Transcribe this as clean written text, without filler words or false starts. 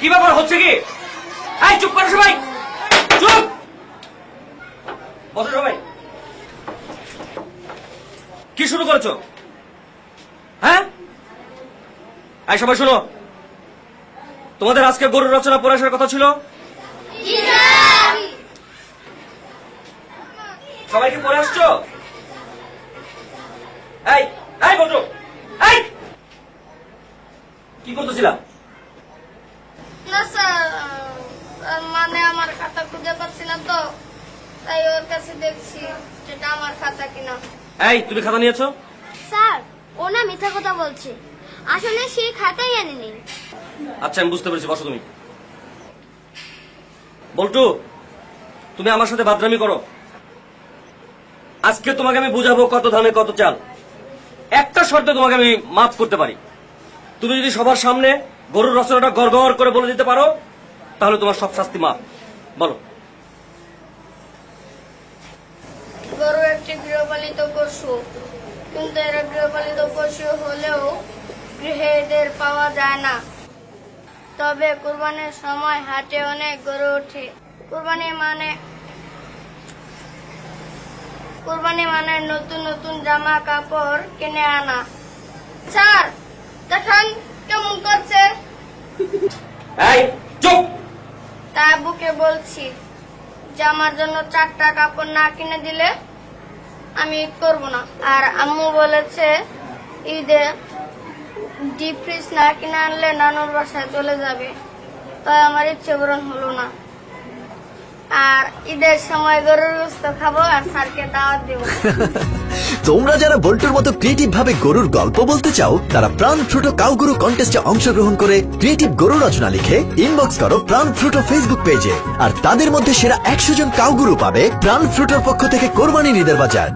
কি ব্যাপার হচ্ছে কি? এই চুপ করো সবাই, চুপ বসো সবাই। কি শুরু করেছো? হ্যাঁ, এই সবাই শোনো, তোমাদের আজকে গরুর রচনা পড়ে আসার কথা ছিল। সবাই কি পড়ে আসছো? এই এই বসো। এই কি করতেছিলাম? না স্যার, মানে আমার খাতা খুঁজে পাচ্ছি না তো, তাই ওর কাছে দেখছি যেটা আমার খাতা কিনা। এই তুমি খাতা নিয়েছো? স্যার, ও না মিথ্যা কথা বলছে, আসলে সে খাতাই আনেনি। আচ্ছা আমি বুঝতে পেরেছি, বসো তুমি। বল্টু, তুমি আমার সাথে বাদরামি করো। আজকে তোমাকে আমি বুঝাবো কত ধানে কত চাল। একটা শর্তে তোমাকে আমি মাফ করতে পারি, তুমি যদি সবার সামনে গরুর রচনাটা গড়গড় করে বলে দিতে পারো, তাহলে তোমার সব শাস্তি মাফ। বলো। গরু একটি গৃহপালিত পশু, কিন্তু এরা গৃহপালিত পশু হলেও গৃহে এদের পাওয়া যায় না। তবে কুরবানির সময় হাটে অনেক গরু ওঠে। কুরবানি মানে নতুন নতুন জামা কাপড় কিনে আনা। স্যার দেখান কেমন করছে। এই চুপ। তা বুকে বলছি যে আমার জন্য 4টা কাপড় না কিনে দিলে আমি ঈদ করবো না। আর আম্মু বলেছে ঈদে ডিপ ফ্রিজ না কিনে আনলে নানুর বাসায় চলে যাবে, তাই আমার ইচ্ছে পূরণ হলো না। আর ঈদের সময় গরুর গোশত খাবো আর স্যারকে দাওয়াত দেবো। তোমরা যারা বল্টুর মতো ক্রিয়েটিভ ভাবে গরুর গল্প বলতে চাও, তারা প্রাণ ফ্রুটো কাউ গরু কন্টেস্টে অংশগ্রহণ করে ক্রিয়েটিভ গরু রচনা লিখে ইনবক্স করো প্রাণ ফ্রুটো ফেসবুক পেজে। আর তাদের মধ্যে সেরা 100 জন কাউ গরু পাবে প্রাণ ফ্রুটোর পক্ষ থেকে কোরবানির ঈদের বাজার।